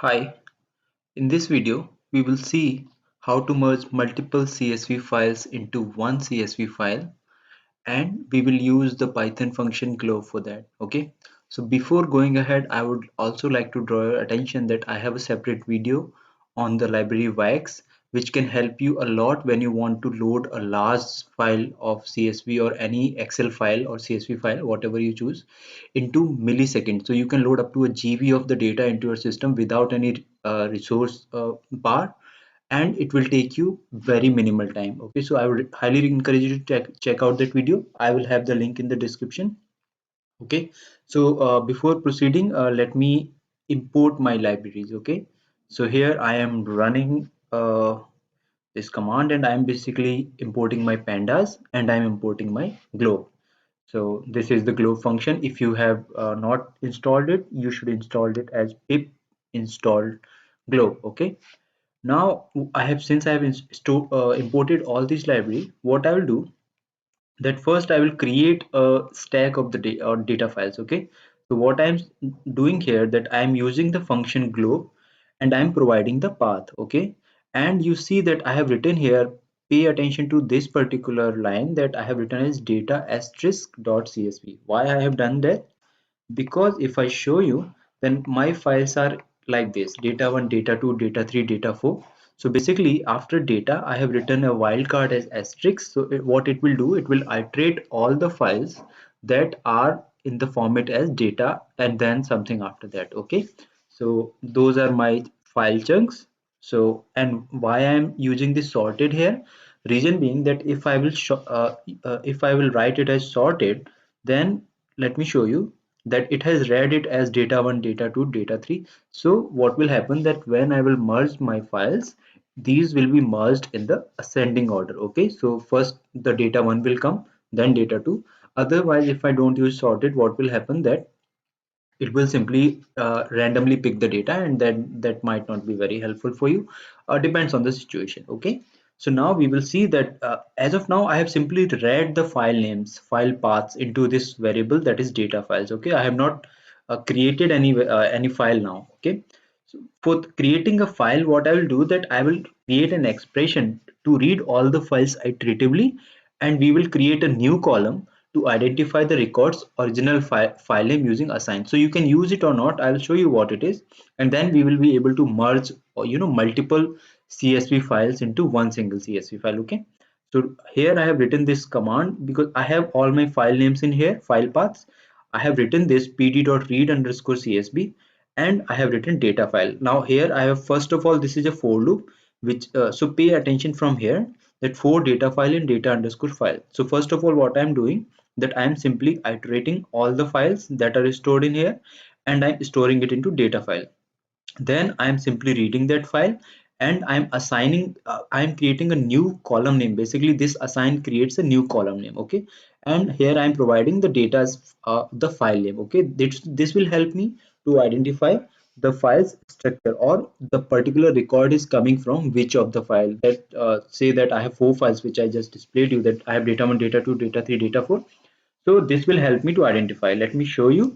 Hi, in this video, we will see how to merge multiple CSV files into one CSV file, and we will use the Python function glow for that. Okay, so before going ahead, I would also like to draw your attention that I have a separate video on the library Vax, which can help you a lot when you want to load a large file of CSV or any Excel file or CSV file, whatever you choose, into milliseconds. So you can load up to a GB of the data into your system without any resource bar, and it will take you very minimal time. Okay, so I would highly encourage you to check out that video. I will have the link in the description. Okay, so before proceeding, let me import my libraries. Okay, so here I am running this command, and I am basically importing my pandas, and I'm importing my globe. So this is the globe function. If you have not installed it, you should install it as pip install globe. Okay, now I have, since I have imported all these library, what I will do that first I will create a stack of the data files. Okay, so what I'm doing here, that I'm using the function globe, and I'm providing the path. Okay, and you see that I have written here, pay attention to this particular line that I have written as data asterisk dot csv. Why I have done that? Because if I show you, then my files are like this: data 1, data 2, data 3, data 4. So basically after data I have written a wildcard as asterisk. So what it will do, it will iterate all the files that are in the format as data and then something after that. Okay, so those are my file chunks. So, and why I am using this sorted here, reason being that if I will write it as sorted, then let me show you that it has read it as data 1, data 2, data 3. So what will happen, that when I will merge my files, these will be merged in the ascending order. Okay, so first the data 1 will come, then data 2. Otherwise, if I don't use sorted, what will happen, that it will simply randomly pick the data, and then that might not be very helpful for you. Depends on the situation. Okay, so now we will see that as of now I have simply read the file names, file paths into this variable, that is data files. Okay, I have not created any file now. Okay, so for creating a file, what I will do, that I will create an expression to read all the files iteratively, and we will create a new column to identify the record's original file name using assign. So you can use it or not, I will show you what it is, and then we will be able to merge, or multiple CSV files into one single CSV file. Okay, so here I have written this command because I have all my file names in here, file paths. I have written this pd.read underscore csv, and I have written data file. Now here I have, first of all, this is a for loop, which so pay attention from here, that for data file and data underscore file. So first of all, what I'm doing, that I'm simply iterating all the files that are stored in here, and I'm storing it into data file. Then I'm simply reading that file, and I'm assigning, I'm creating a new column name. Basically this assign creates a new column name. Okay, and here I'm providing the data as the file name. Okay, this will help me to identify the file's structure, or the particular record is coming from which of the file. That say that I have 4 files which I just displayed you, that I have data 1, data 2, data 3, data 4. So this will help me to identify. Let me show you.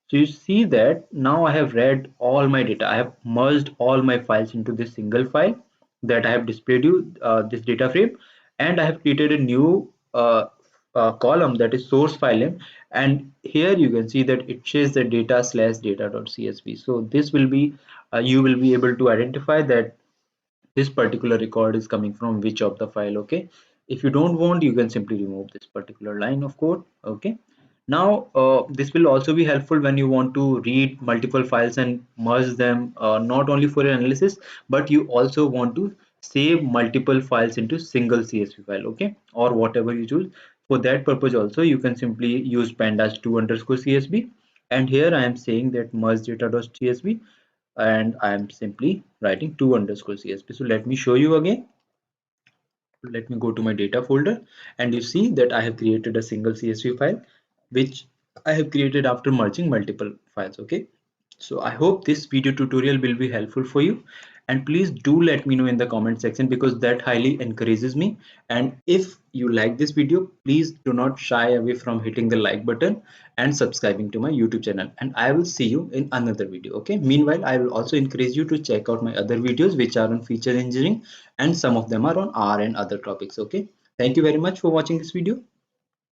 So you see that now I have read all my data. I have merged all my files into this single file that I have displayed you, this data frame, and I have created a new column, that is source file name. And here you can see that it says the data slash data.csv. So this will be, you will be able to identify that this particular record is coming from which of the file. Okay, if you don't want, you can simply remove this particular line of code. Okay, now this will also be helpful when you want to read multiple files and merge them, not only for your analysis, but you also want to save multiple files into single csv file. Okay, or whatever you choose. For that purpose also, you can simply use pandas 2 underscore csv, and here I am saying that merge data.csv, and I am simply writing 2 underscore CSV. So let me show you again. Let me go to my data folder, and you see that I have created a single CSV file, which I have created after merging multiple files. Okay, So I hope this video tutorial will be helpful for you, and please do let me know in the comment section because that highly encourages me. And if you like this video, please do not shy away from hitting the like button and subscribing to my YouTube channel. And I will see you in another video. Okay. Meanwhile, I will also encourage you to check out my other videos which are on feature engineering, and some of them are on R and other topics. Okay. Thank you very much for watching this video.